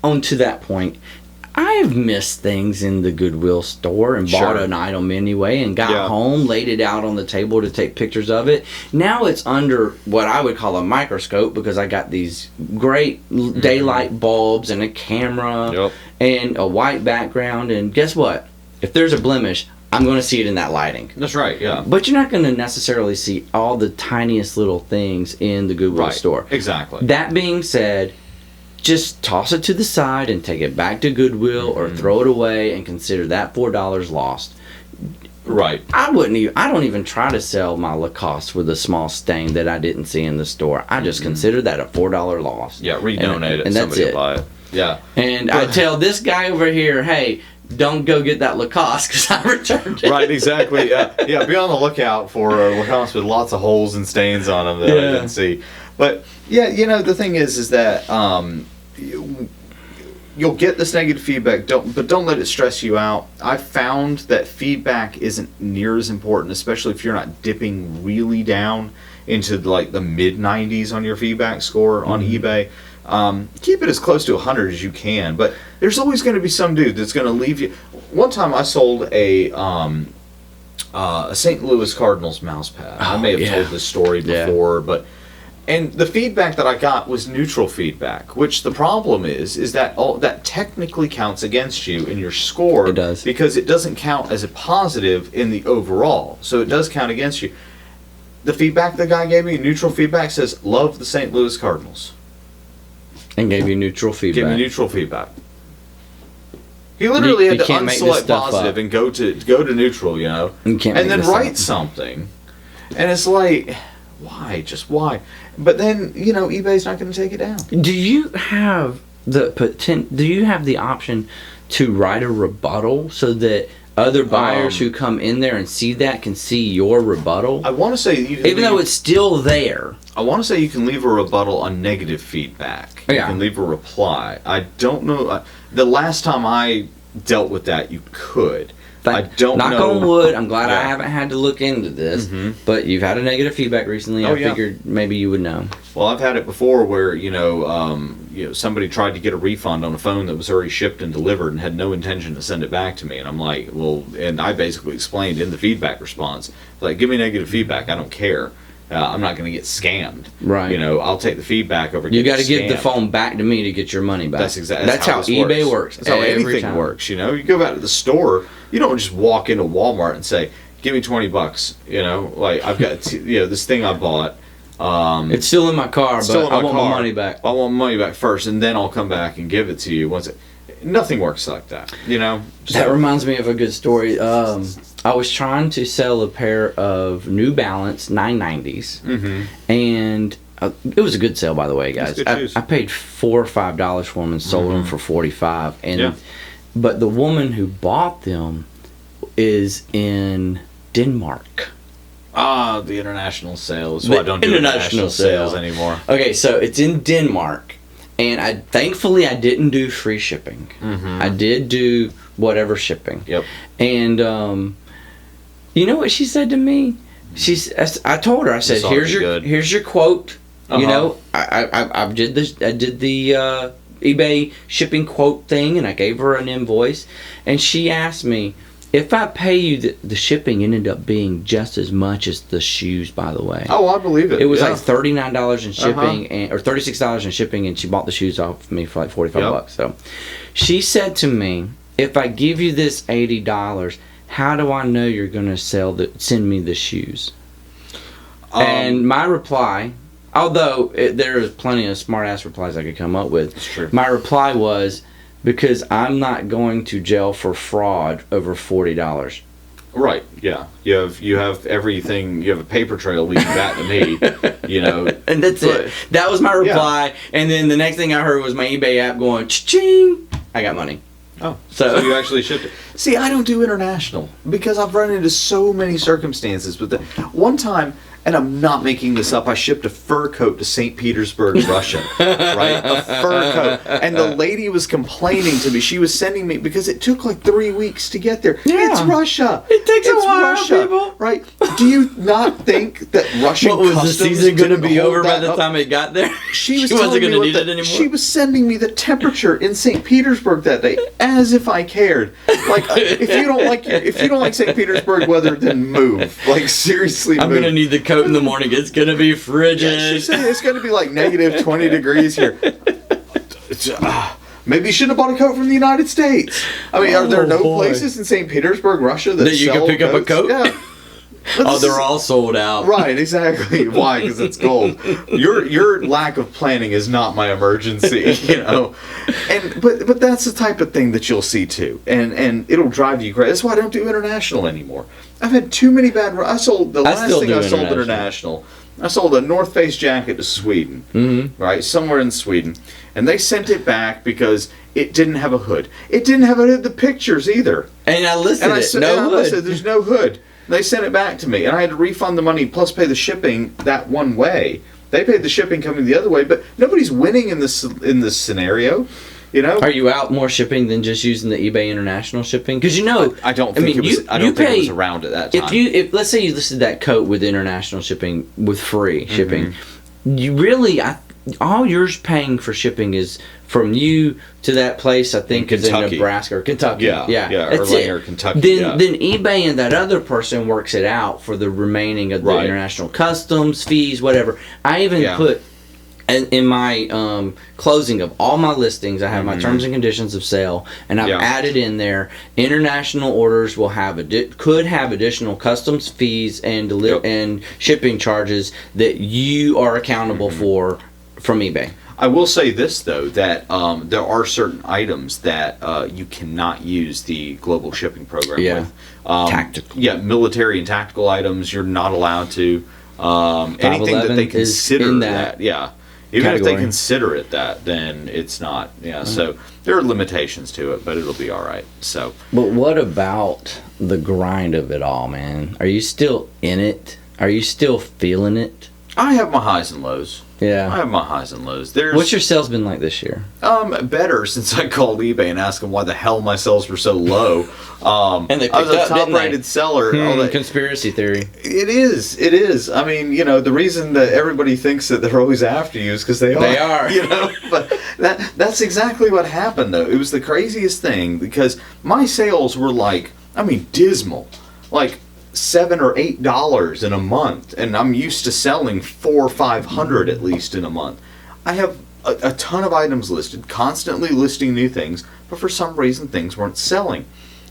on to that point, I have missed things in the Goodwill store and bought an item anyway and got home, laid it out on the table to take pictures of it. Now it's under what I would call a microscope because I got these great daylight bulbs and a camera and a white background. And guess what? If there's a blemish, I'm going to see it in that lighting. That's right, yeah. But you're not going to necessarily see all the tiniest little things in the Goodwill store. Exactly. That being said, just toss it to the side and take it back to Goodwill or throw it away and consider that $4 lost. Right. I don't even try to sell my Lacoste with a small stain that I didn't see in the store. I just consider that a $4 loss. Yeah, redonate it and that's somebody it. will buy it. Yeah. And I tell this guy over here, hey, don't go get that Lacoste because I returned it. Right, exactly. Yeah, be on the lookout for Lacoste with lots of holes and stains on them that I didn't see. But yeah, the thing is that you'll get this negative feedback. Don't let it stress you out. I found that feedback isn't near as important, especially if you're not dipping really down into like the mid 90s on your feedback score on eBay. Keep it as close to 100 as you can, but there's always going to be some dude that's going to leave you. One time I sold a St. Louis Cardinals mouse pad. I may have told this story before, and the feedback that I got was neutral feedback, which the problem is that that technically counts against you in your score. It does. Because it doesn't count as a positive in the overall, so it does count against you. The feedback the guy gave me, neutral feedback, says, love the St. Louis Cardinals. And gave you neutral feedback. Give me neutral feedback. He literally had to unselect positive and go to neutral, and then write something. And it's like, why? Just why? But then, eBay's not going to take it down. Do you have the option to write a rebuttal so that other buyers who come in there and see that can see your rebuttal? I want to say you can even though it's still there. I want to say you can leave a rebuttal on negative feedback. You can leave a reply. I don't know. The last time I dealt with that, you could. I don't know. Knock on wood. I'm glad I haven't had to look into this. But you've had a negative feedback recently. I figured maybe you would know. Well, I've had it before where somebody tried to get a refund on a phone that was already shipped and delivered and had no intention to send it back to me, and I'm like, well, and I basically explained in the feedback response, like, give me negative feedback. I don't care. I'm not going to get scammed. Right. I'll take the feedback over. You got to give the phone back to me to get your money back. That's exactly. That's how eBay works. That's how anything works. You go back to the store. You don't just walk into Walmart and say, "Give me $20." Like I've got this thing I bought. It's still in my car, but I want my money back. I want my money back first, and then I'll come back and give it to you once. Nothing works like that. That reminds me of a good story. I was trying to sell a pair of New Balance 990s, and it was a good sale, by the way, guys. I paid $4 or $5 for them and sold them for $45. And but the woman who bought them is in Denmark. The international sales. Well, I don't do international sales anymore. Okay, so it's in Denmark, and thankfully I didn't do free shipping. I did do whatever shipping. Yep. And you know what she said to me? I told her, I said, here's your quote. I did the eBay shipping quote thing, and I gave her an invoice, and she asked me, if I pay you, the shipping ended up being just as much as the shoes, by the way. Oh, I believe it. It was like $39 in shipping, or $36 in shipping, and she bought the shoes off me for like $45. So she said to me, if I give you this $80, how do I know you're going to send me the shoes? And my reply, although there is plenty of smart-ass replies I could come up with, that's true. My reply was, because I'm not going to jail for fraud over $40. Right. Yeah. You have everything. You have a paper trail leading back to me. And that's it. That was my reply. And then the next thing I heard was my eBay app going, cha-ching, I got money. Oh, so you actually shipped it. See, I don't do international because I've run into so many circumstances with it. One time, and I'm not making this up, I shipped a fur coat to St. Petersburg, Russia. Right? A fur coat. And the lady was complaining to me. She was sending me, because it took like 3 weeks to get there. Yeah. It's Russia. It takes a while, Russia, people. right? Do you not think that Russian What, was the customs season going to didn't be hold over by that the up? time it got there? She wasn't telling going me to what need it anymore. She was sending me the temperature in St. Petersburg that day, as if I cared. Like, if you don't like St. Petersburg weather, then move. Like, seriously, I'm move. going to need the coat in the morning. It's going to be frigid. Yeah, she said it's going to be like negative 20 degrees here. Maybe you shouldn't have bought a coat from the United States. I mean, are there no places in St. Petersburg, Russia that you sell can pick up a coats? coat? Yeah. Oh, they're all sold out. Right, exactly. Why? Because it's cold. Your lack of planning is not my emergency, you know. And but that's the type of thing that you'll see too, and it'll drive you crazy. That's why I don't do international anymore. I've had too many bad. I sold the last thing I sold international. I sold a North Face jacket to Sweden, right, somewhere in Sweden, and they sent it back because it didn't have a hood. It didn't have the pictures either. And I listed it. I listed, there's no hood. They sent it back to me, and I had to refund the money plus pay the shipping that one way. They paid the shipping coming the other way, but nobody's winning in this scenario, you know. Are you out more shipping than just using the eBay international shipping? Because I don't think it was around at that time. If let's say you listed that coat with international shipping with free shipping, you really all you're paying for shipping is from you to that place. I think is in Nebraska or Kentucky. Yeah, or Lane or Kentucky. Then eBay and that other person works it out for the remaining of the international customs fees, whatever. I even put in my closing of all my listings, I have my terms and conditions of sale, and I've added in there international orders will have could have additional customs fees and and shipping charges that you are accountable for from eBay. I will say this though, that there are certain items that you cannot use the global shipping program with. Tactical. Yeah, military and tactical items you're not allowed to. Anything that they consider that. Yeah. Even if they consider it that, then it's not. Yeah, so there are limitations to it, but it'll be all right. So. But what about the grind of it all, man? Are you still in it? Are you still feeling it? I have my highs and lows. Yeah. I have my highs and lows. What's your sales been like this year? Better since I called eBay and asked them why the hell my sales were so low. And they picked I was a up, top-rated seller. Conspiracy theory. It is. I mean, you know, the reason that everybody thinks that they're always after you is because they are. They are. You know, but that's exactly what happened, though. It was the craziest thing because my sales were dismal. Like $7 or $8 in a month, and I'm used to selling $400 or $500 at least in a month. I have a ton of items listed, constantly listing new things, but for some reason things weren't selling.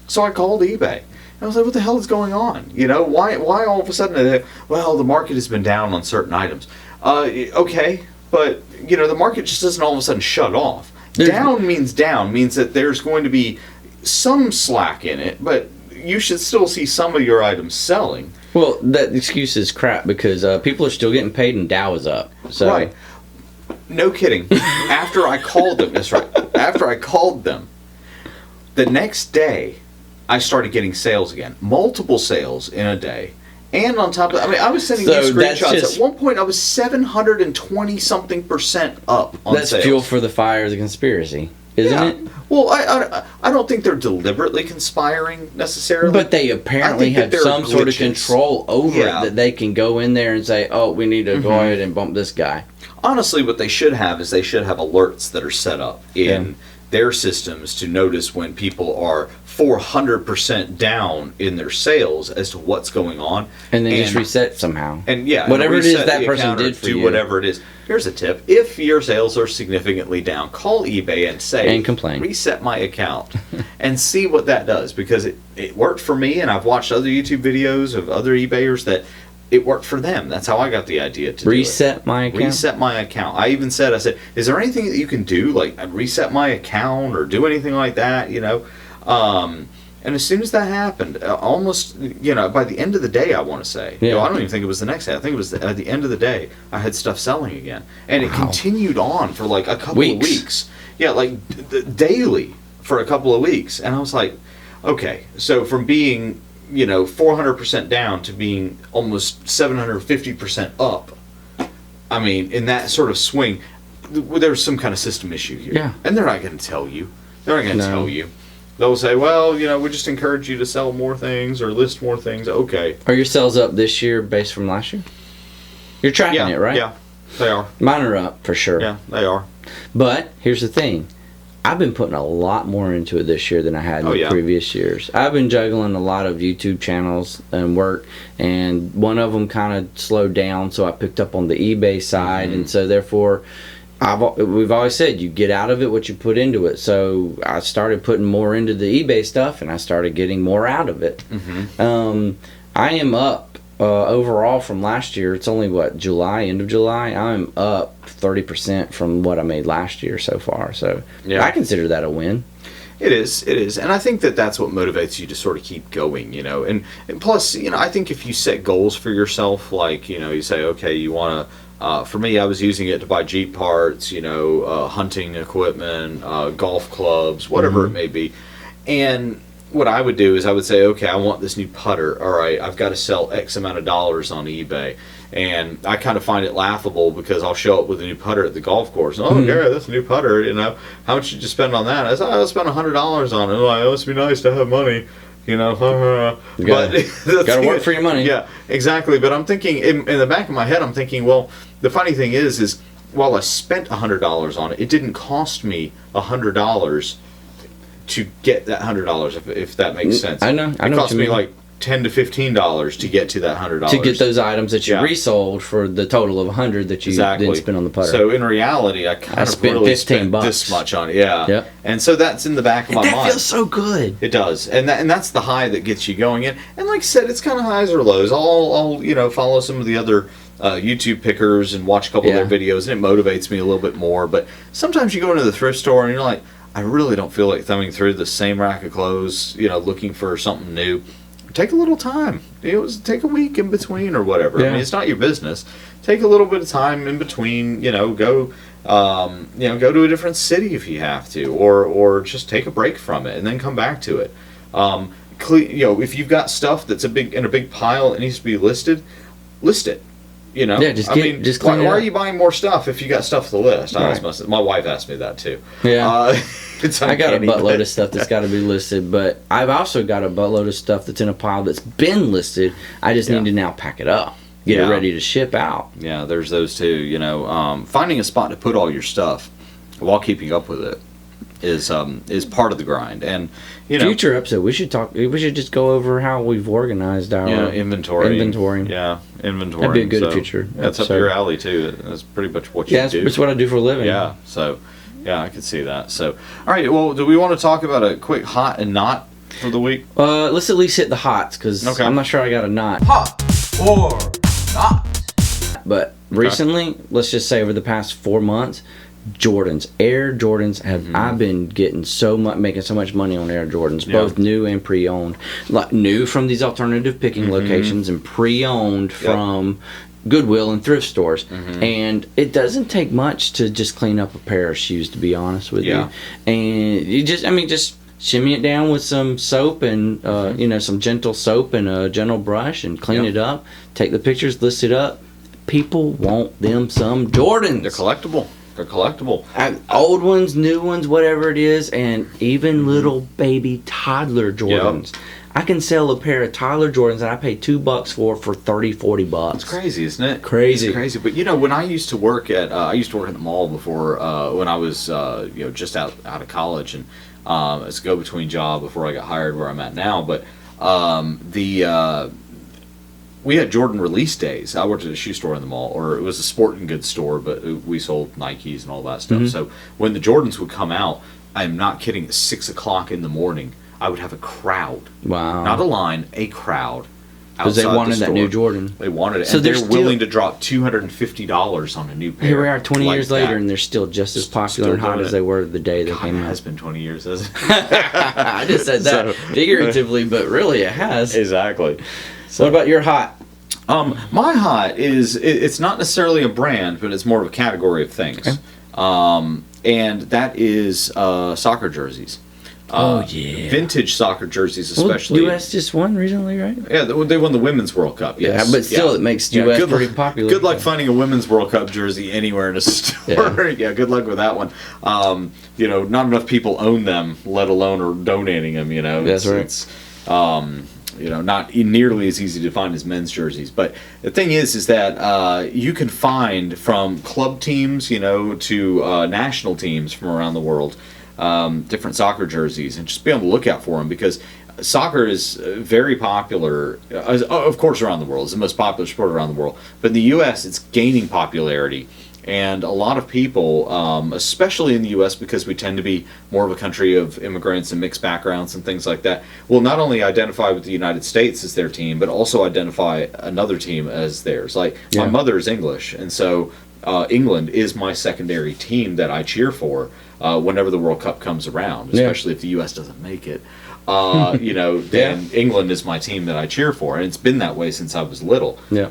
So I called eBay. I was like, what the hell is going on? You know, why all of a sudden, well, the market has been down on certain items. Okay, but, you know, the market just doesn't all of a sudden shut off. Down means that there's going to be some slack in it, but you should still see some of your items selling. Well, that excuse is crap because people are still getting paid and Dow is up. So. Right. No kidding. After I called them, that's right. After I called them, the next day, I started getting sales again. Multiple sales in a day. And on top of that, I was sending you screenshots. At one point, I was 720-something% up on sales. That's fuel for the fire of the conspiracy, isn't it? Well, I don't think they're deliberately conspiring necessarily. But they apparently have some sort of control over it that they can go in there and say, oh, we need to go ahead and bump this guy. Honestly, what they should have is alerts that are set up in their systems to notice when people are 400% down in their sales as to what's going on. And then just reset somehow. And whatever it is that person did for you. Whatever it is. Here's a tip. If your sales are significantly down, call eBay and say, and complain. Reset my account and see what that does. Because it worked for me, and I've watched other YouTube videos of other eBayers that it worked for them. That's how I got the idea to reset my account. Reset my account. I even said, is there anything that you can do, like reset my account or do anything like that, you know? And as soon as that happened, almost, by the end of the day, I want to say, Yeah. I don't even think it was the next day. I think it was at the end of the day, I had stuff selling again. And it continued on for like a couple of weeks. Yeah, like daily for a couple of weeks. And I was like, okay, so from being, 400% down to being almost 750% up, I mean, in that sort of swing, there's some kind of system issue here. Yeah. And they're not going to tell you. They're not going to tell you. They'll say, well, we just encourage you to sell more things or list more things. Okay. Are your sales up this year based from last year? You're tracking it, right? Yeah, they are. Mine are up for sure. Yeah, they are. But here's the thing. I've been putting a lot more into it this year than I had in the previous years. I've been juggling a lot of YouTube channels and work, and one of them kind of slowed down, so I picked up on the eBay side, and so therefore we've always said you get out of it what you put into it. So I started putting more into the eBay stuff, and I started getting more out of it. I am up overall from last year. It's only July, end of July. I'm up 30% from what I made last year so far. So I consider that a win. It is, and I think that's what motivates you to sort of keep going, and plus, I think if you set goals for yourself, like, you say, okay, you want to, for me, I was using it to buy Jeep parts, hunting equipment, golf clubs, whatever it may be, and what I would do is I would say, okay, I want this new putter. All right, I've got to sell X amount of dollars on eBay. And I kind of find it laughable because I'll show up with a new putter at the golf course. Oh, Gary, that's a new putter. How much did you spend on that? I said, I spent $100 on it. Like, it must be nice to have money. But got to work for your money. Yeah, exactly. But I'm thinking, in the back of my head, I'm thinking, well, the funny thing is while I spent $100 on it, it didn't cost me $100 to get that $100, if that makes sense. I know. It cost me like $10 to $15 to get to that $100. To get those items that you resold for the total of $100 that you didn't spend on the putter. So in reality, I kind of spent really $15 spent this much on it. Yeah. Yep. And so that's in the back of my mind. That feels so good. It does, and that's the high that gets you going. And like I said, it's kind of highs or lows. I'll follow some of the other YouTube pickers and watch a couple of their videos, and it motivates me a little bit more. But sometimes you go into the thrift store and you're like, I really don't feel like thumbing through the same rack of clothes, looking for something new. Take a little time. Take a week in between or whatever. Yeah. I mean, it's not your business. Take a little bit of time in between. Go to a different city if you have to, or just take a break from it and then come back to it. If you've got stuff that's in a big pile that needs to be listed, list it. Yeah, just clean it up. Why are you buying more stuff if you got stuff to list? Right. My wife asked me that too. Yeah, I got a buttload of stuff that's got to be listed, but I've also got a buttload of stuff that's in a pile that's been listed. I just need to now pack it up, get it ready to ship out. Yeah, there's those too. Finding a spot to put all your stuff while keeping up with it is part of the grind. And future episode, we should just go over how we've organized our inventory. Yeah, inventory. That'd be a good future. That's up your alley too. That's pretty much what you do. Yeah, it's what I do for a living. Yeah, so I could see that. So, all right. Well, do we want to talk about a quick hot and not for the week? Let's at least hit the hots because I'm not sure I got a not. Hot or not? But recently, let's just say over the past 4 months, Air Jordans have I've been getting making so much money on Air Jordans, both new and pre-owned. Like new from these alternative picking locations and pre-owned from Goodwill and thrift stores. And it doesn't take much to just clean up a pair of shoes, to be honest with you. And you just shimmy it down with some soap and some gentle soap and a gentle brush and clean it up. Take the pictures, list it up. People want them some Jordans. They're collectible. Old ones, new ones, whatever it is, and even little baby toddler Jordans. Yep. I can sell a pair of toddler Jordans that I paid $2 for $30-$40. It's crazy, isn't it? Crazy. It's crazy. But when I used to work at the mall before when I was just out of college, and it's a go-between job before I got hired where I'm at now. But we had Jordan release days. I worked at a shoe store in the mall, or it was a sporting goods store, but we sold Nikes and all that stuff. So when the Jordans would come out, I'm not kidding, at 6 o'clock in the morning, I would have a crowd. Wow. Not a line, a crowd Because they wanted that new Jordan. They wanted it. So and they're willing to drop $250 on a new pair. Here we are 20 like years later, that. and they're still just as popular and hot as they were the day they came It out. has been 20 years, hasn't it? I just said that figuratively, but really it has. Exactly. So what about your hot? My hot is, it's not necessarily a brand, but it's more of a category of things. Okay. And that is soccer jerseys. Vintage soccer jerseys, especially. Well, U.S. just won recently, right? Yeah, they won the Women's World Cup, yes. Yeah, but still, it makes U.S. pretty popular. Good luck finding a Women's World Cup jersey anywhere in a store. Yeah, good luck with that one. Not enough people own them, let alone are donating them, That's right. It's, not nearly as easy to find as men's jerseys. But the thing is that you can find from club teams, to national teams from around the world, different soccer jerseys, and just be on the lookout for them, because soccer is very popular, of course, around the world. It's the most popular sport around the world. But in the U.S., it's gaining popularity. And a lot of people, especially in the U.S., because we tend to be more of a country of immigrants and mixed backgrounds and things like that, will not only identify with the United States as their team, but also identify another team as theirs. Like, my mother is English, and so England is my secondary team that I cheer for whenever the World Cup comes around, especially if the U.S. doesn't make it. Then England is my team that I cheer for, and it's been that way since I was little. Yeah.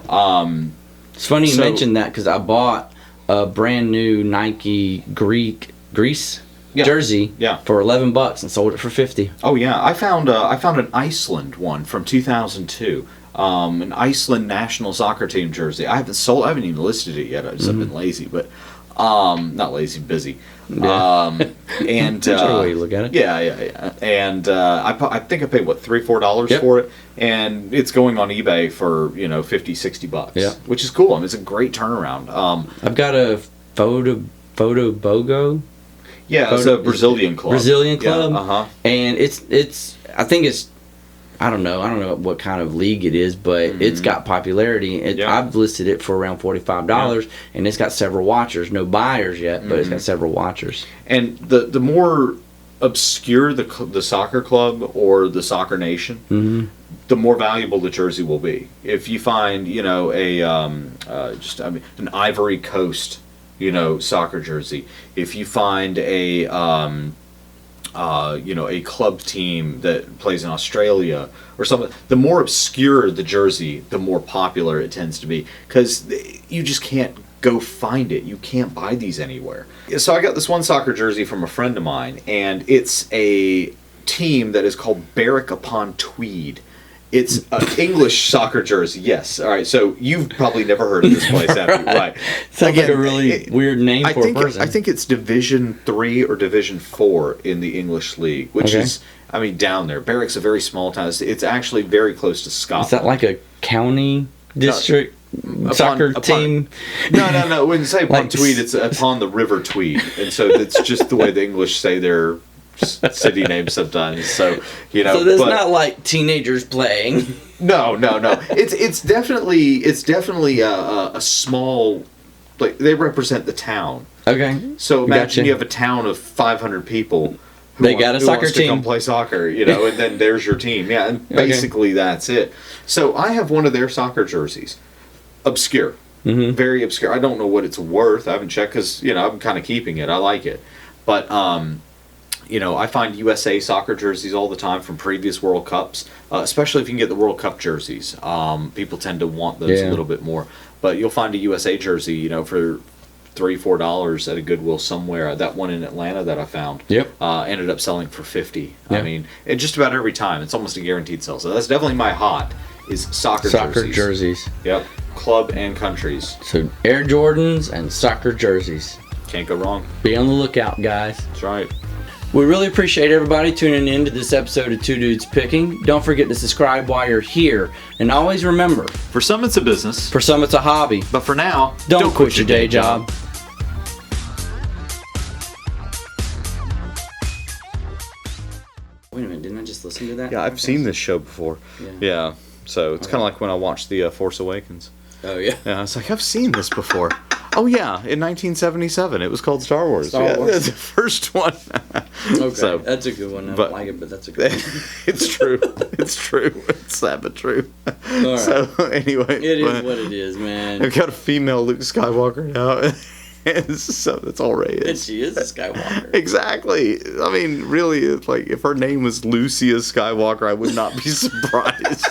It's funny you mentioned that, because I bought a brand new Nike Greece jersey for $11 and sold it for $50. Oh yeah, I found an Iceland one from 2002. An Iceland national soccer team jersey. I haven't even listed it yet. I've just been lazy, but not lazy, busy. And that's the way you look at it. Yeah. And I think I paid $3-4 for it, and it's going on eBay for $50-60. Yeah, which is cool. I mean, it's a great turnaround. I've got a photo Bogo. Yeah, it's a Brazilian club. Yeah, and it's. I think it's. I don't know what kind of league it is, but it's got popularity. I've listed it for around $45, and it's got several watchers. No buyers yet, but it's got several watchers. And the more obscure the soccer club or the soccer nation, the more valuable the jersey will be. If you find an Ivory Coast soccer jersey, if you find a club team that plays in Australia or something, the more obscure the jersey, the more popular it tends to be, because you just can't go find it. You can't buy these anywhere. So I got this one soccer jersey from a friend of mine, and it's a team that is called Berwick upon Tweed. It's an English soccer jersey, yes. All right, so you've probably never heard of this place, have you? Right. Sounds like a really weird name for a person. I think it's Division 3 or Division 4 in the English League, which is, down there. Berwick's a very small town. It's actually very close to Scotland. Is that like a county district soccer team? No. When you say upon Tweed, it's upon the River Tweed. And so it's just the way the English say their city names sometimes. So So there's not like teenagers playing. No. It's definitely a small. Like, they represent the town. Okay. So imagine you have a town of 500 people. They got a soccer team. To come play soccer, and then there's your team. Yeah, and basically that's it. So I have one of their soccer jerseys. Obscure. Very obscure. I don't know what it's worth. I haven't checked because, I'm kind of keeping it. I like it. But, I find USA soccer jerseys all the time from previous World Cups, especially if you can get the World Cup jerseys. People tend to want those a little bit more. But you'll find a USA jersey, for $3-4 at a Goodwill somewhere. That one in Atlanta that I found ended up selling for $50. I mean, just about every time. It's almost a guaranteed sell. So that's definitely my hot, is soccer jerseys. Yep. Club and countries. So Air Jordans and soccer jerseys. Can't go wrong. Be on the lookout, guys. That's right. We really appreciate everybody tuning in to this episode of Two Dudes Picking. Don't forget to subscribe while you're here. And always remember, for some it's a business. For some it's a hobby. But for now, don't quit your day job. Wait a minute, didn't I just listen to that? Yeah, I've seen this show before. Yeah. So it's kind of like when I watched The Force Awakens. Oh, yeah. Yeah, I was like, I've seen this before. Oh yeah, in 1977, it was called Star Wars. Star Wars. That's the first one. Okay, So, that's a good one. I but- don't like it, but that's a good one. it's true. It's true. It's sad but true. right. So anyway, It is what it is, man. I've got a female Luke Skywalker now. So that's all Ray And is. she is a Skywalker. Exactly. I mean, really, it's like if her name was Lucia Skywalker, I would not be surprised.